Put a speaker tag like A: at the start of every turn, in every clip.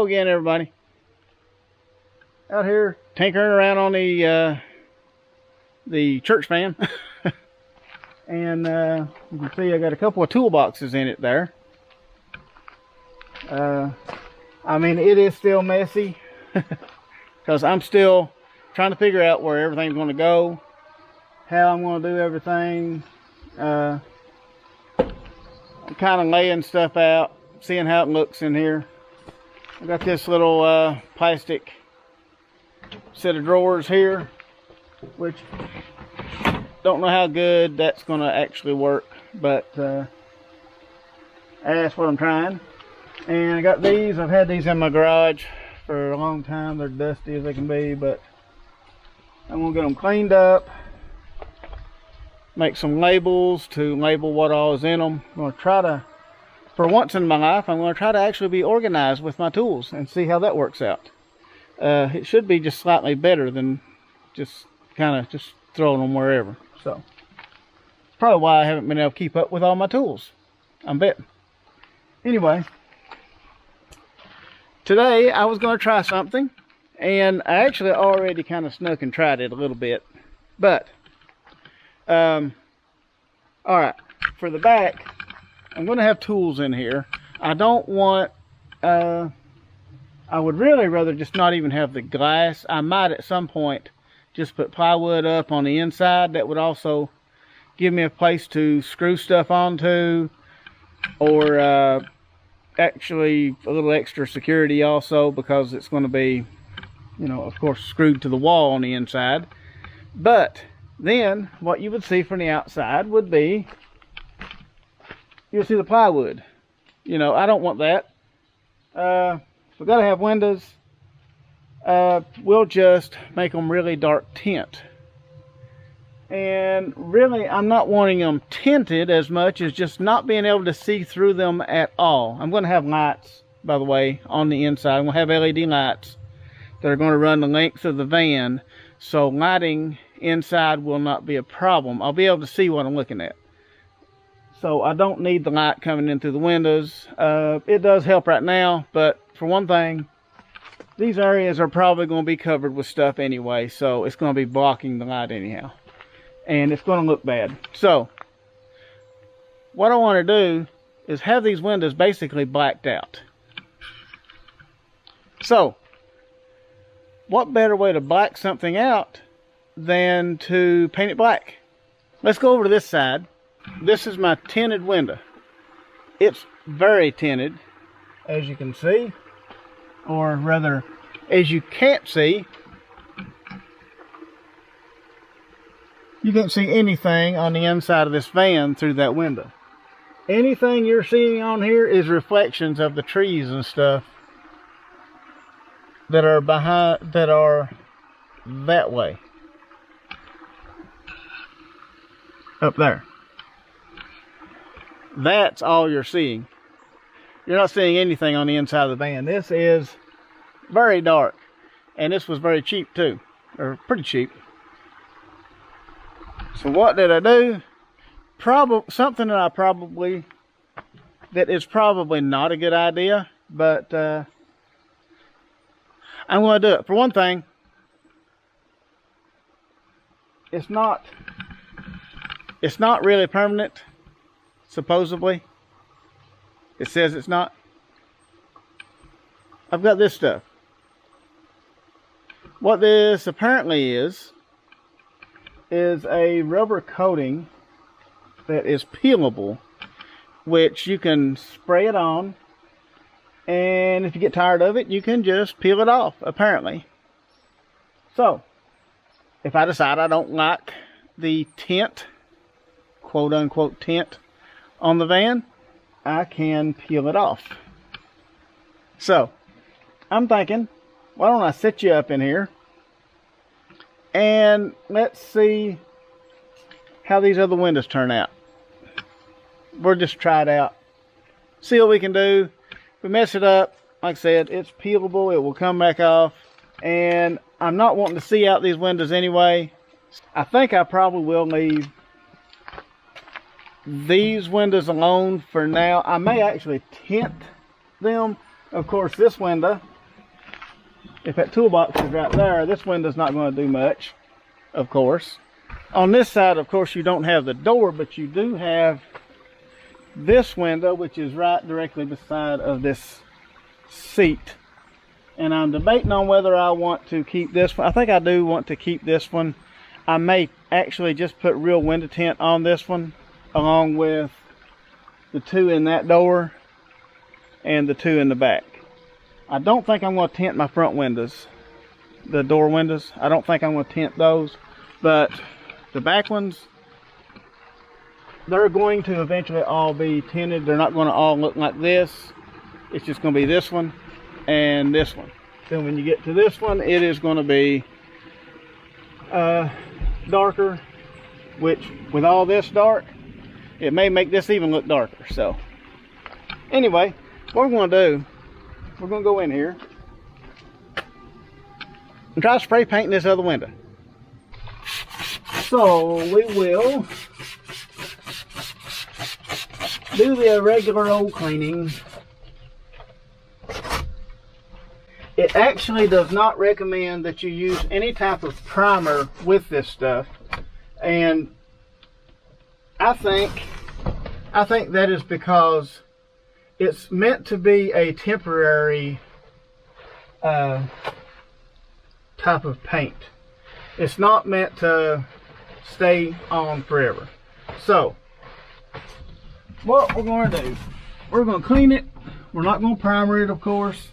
A: Hello again, everybody. Out here tinkering around on the church fan. And you can see I got a couple of toolboxes in it there. I mean, it is still messy because I'm still trying to figure out where everything's going to go, how I'm going to do everything. I'm kind of laying stuff out, seeing how it looks in here. I got this little plastic set of drawers here, which don't know how good that's going to actually work, but that's what I'm trying. And I got these. I've had these in my garage for a long time. They're dusty as they can be, but I'm going to get them cleaned up, make some labels to label what all is in them. I'm going to try to, for once in my life, I'm going to try to actually be organized with my tools and see how that works out. It should be just slightly better than just kind of just throwing them wherever. So, probably why I haven't been able to keep up with all my tools, I'm betting. Anyway, today I was going to try something, and I actually already kind of snuck and tried it a little bit. But, alright, for the back, I'm going to have tools in here. I don't want, I would really rather just not even have the glass. I might at some point just put plywood up on the inside. That would also give me a place to screw stuff onto, or actually a little extra security also, because it's going to be, you know, of course, screwed to the wall on the inside. But then what you would see from the outside would be, you'll see the plywood. You know, I don't want that. We've got to have windows. We'll just make them really dark tint. And really, I'm not wanting them tinted as much as just not being able to see through them at all. I'm going to have lights, by the way, on the inside. I'm going to have LED lights that are going to run the length of the van, so lighting inside will not be a problem. I'll be able to see what I'm looking at. So I don't need the light coming in through the windows. It does help right now, but for one thing, these areas are probably going to be covered with stuff anyway, so it's going to be blocking the light anyhow. And it's going to look bad. So, what I want to do is have these windows basically blacked out. So, what better way to black something out than to paint it black? Let's go over to this side. This is my tinted window. It's very tinted, as you can see. Or rather, as you can't see. You can't see anything on the inside of this van through that window. Anything you're seeing on here is reflections of the trees and stuff that are behind, that are that way. Up there. That's all you're seeing. You're not seeing anything on the inside of the van. This is very dark. And this was very cheap too. Or pretty cheap. So what did I do? Something that is probably not a good idea. But I'm going to do it. For one thing, it's not really permanent. Supposedly. It says it's not. I've got this stuff. What this apparently is a rubber coating that is peelable, which you can spray it on, and if you get tired of it, you can just peel it off, apparently. So, if I decide I don't like the tint, quote unquote tint, on the van, I can peel it off. So, I'm thinking, why don't I set you up in here and let's see how these other windows turn out. We'll just try it out, see what we can do. If we mess it up, like I said, it's peelable, it will come back off, and I'm not wanting to see out these windows anyway. I think I probably will leave these windows alone for now. I may actually tint them. Of course, this window if that toolbox is right there, this window's not going to do much, of course. On this side, of course, you don't have the door, but you do have this window, which is right directly beside of this seat. And I'm debating on whether I want to keep this one. I think I do want to keep this one. I may actually just put real window tint on this one, along with the two in that door and the two in the back. I don't think I'm going to tint my front windows, the door windows. I don't think I'm going to tint those, but the back ones, they're going to eventually all be tinted. They're not going to all look like this. It's just going to be this one and this one. Then when you get to this one, it is going to be darker, which with all this dark, it may make this even look darker. So anyway, what we're going to do, we're going to go in here and try spray painting this other window. So we will do the regular old cleaning. It actually does not recommend that you use any type of primer with this stuff, and I think that is because it's meant to be a temporary type of paint. It's not meant to stay on forever. So what we're going to do, we're going to clean it. We're not going to primer it, of course.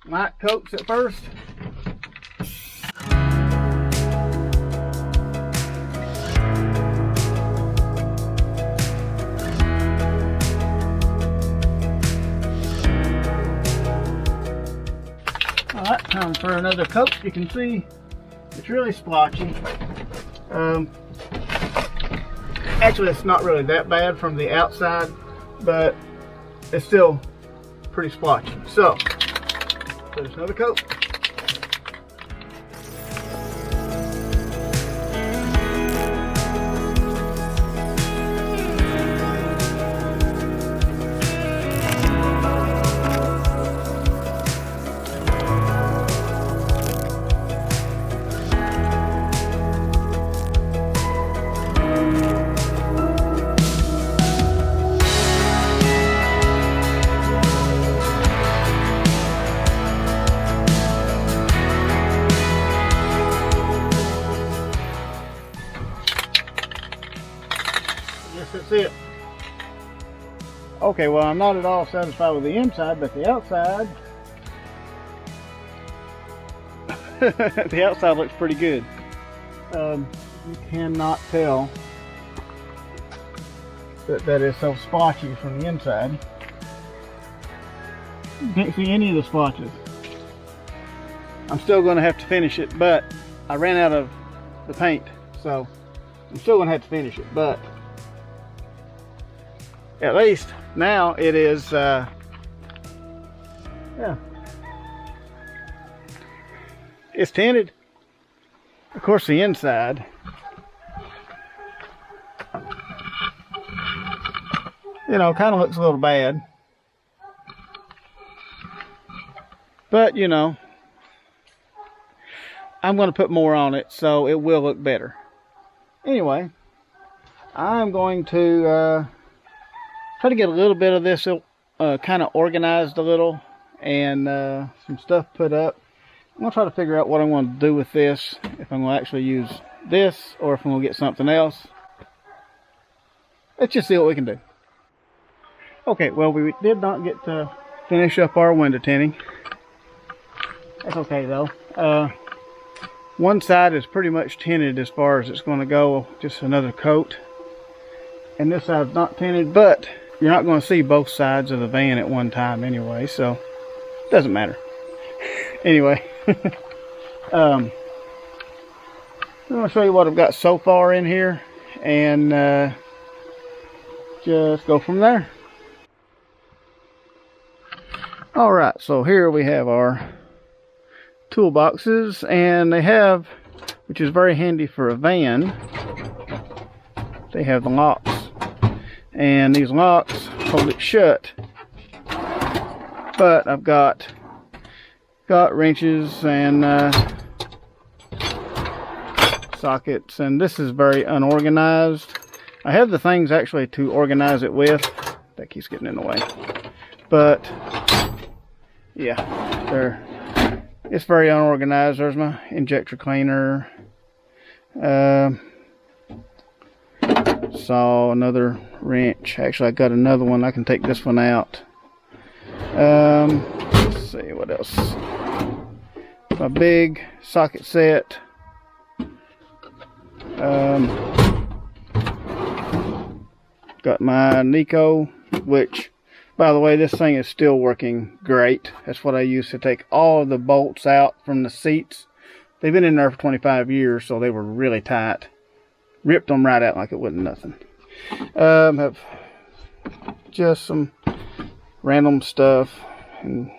A: Light coats at first. Alright, time for another coat. You can see it's really splotchy. Actually, it's not really that bad from the outside, but it's still pretty splotchy. So, there's another coat. That's it. Okay, well, I'm not at all satisfied with the inside, but the outside, the outside looks pretty good. You cannot tell that is so splotchy from the inside. You can't see any of the splotches. I'm still going to have to finish it, but I ran out of the paint, so I'm still going to have to finish it. But at least now it is, yeah, it's tinted. Of course, the inside, you know, kind of looks a little bad, but you know, I'm going to put more on it, so it will look better. Anyway, I'm going to try to get a little bit of this kind of organized a little, and some stuff put up. I'm going to try to figure out what I'm going to do with this, if I'm going to actually use this or if I'm going to get something else. Let's just see what we can do. Okay, well, we did not get to finish up our window tinting. That's okay though. One side is pretty much tinted as far as it's going to go, just another coat. And this side's not tinted, but you're not going to see both sides of the van at one time anyway, so it doesn't matter. Anyway, I'm going to show you what I've got so far in here, and just go from there. Alright, so here we have our toolboxes, and they have, which is very handy for a van, they have the locks, and these locks hold it shut But I've got wrenches and sockets, and this is very unorganized. I have the things actually to organize it with. That keeps getting in the way. But yeah, it's very unorganized. There's my injector cleaner. Saw, another wrench. Actually, I got another one. I can take this one out. Let's see what else. My big socket set. Got my Nico, which, by the way, this thing is still working great. That's what I used to take all of the bolts out from the seats. They've been in there for 25 years, so they were really tight. Ripped them right out like it wasn't nothing. Have just some random stuff, and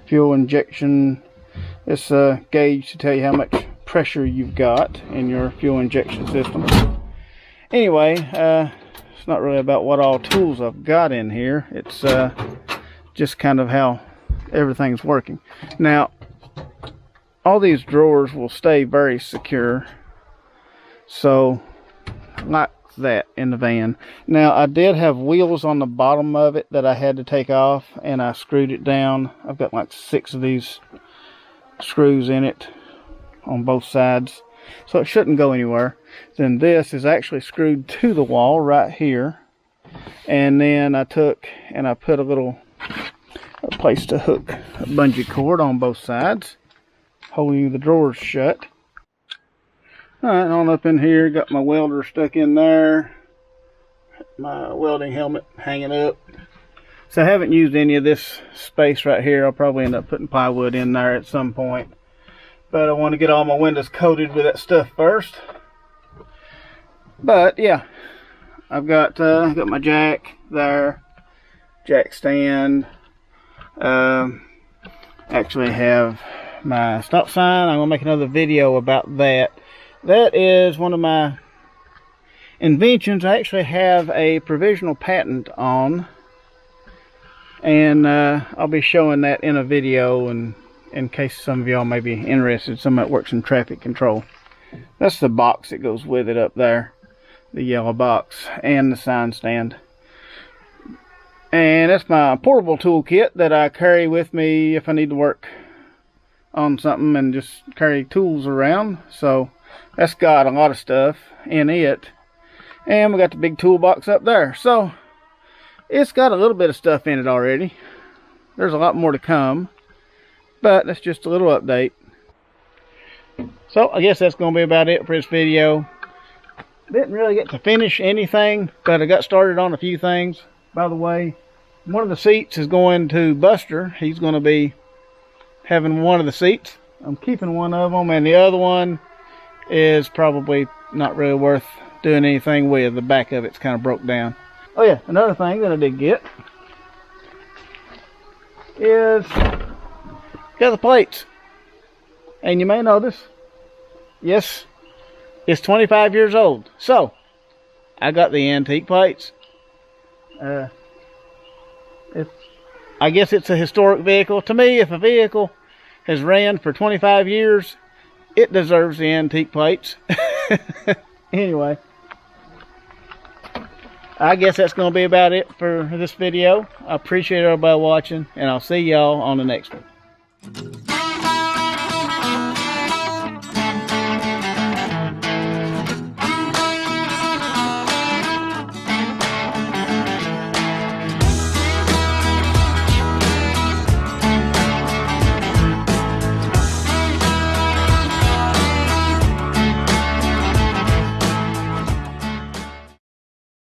A: fuel injection. It's a gauge to tell you how much pressure you've got in your fuel injection system. Anyway, it's not really about what all tools I've got in here. It's just kind of how everything's working. Now, all these drawers will stay very secure, so like that in the van. Now, I did have wheels on the bottom of it that I had to take off, and I screwed it down. I've got like 6 of these screws in it on both sides, so it shouldn't go anywhere. Then this is actually screwed to the wall right here, and then I took and I put a place to hook a bungee cord on both sides, holding the drawers shut. Alright, on up in here, got my welder stuck in there, my welding helmet hanging up. So I haven't used any of this space right here. I'll probably end up putting plywood in there at some point, but I want to get all my windows coated with that stuff first. But yeah, I've got my jack there, jack stand. Actually have my stop sign. I'm gonna make another video about that. That is one of my inventions I actually have a provisional patent on, and I'll be showing that in a video, and in case some of y'all may be interested. Some that works in traffic control. That's the box that goes with it up there, the yellow box, and the sign stand. And that's my portable toolkit that I carry with me if I need to work on something and just carry tools around. So that's got a lot of stuff in it. And we got the big toolbox up there. So it's got a little bit of stuff in it already. There's a lot more to come, but that's just a little update. So I guess that's going to be about it for this video. Didn't really get to finish anything, but I got started on a few things. By the way, one of the seats is going to Buster. He's going to be having one of the seats. I'm keeping one of them, and the other one is probably not really worth doing anything with. The back of it's kind of broke down. Oh yeah, another thing that I did get is got the plates. And you may notice, yes, it's 25 years old. So I got the antique plates. I guess it's a historic vehicle. To me, if a vehicle has ran for 25 years, it deserves the antique plates. Anyway, I guess that's going to be about it for this video. I appreciate everybody watching, and I'll see y'all on the next one.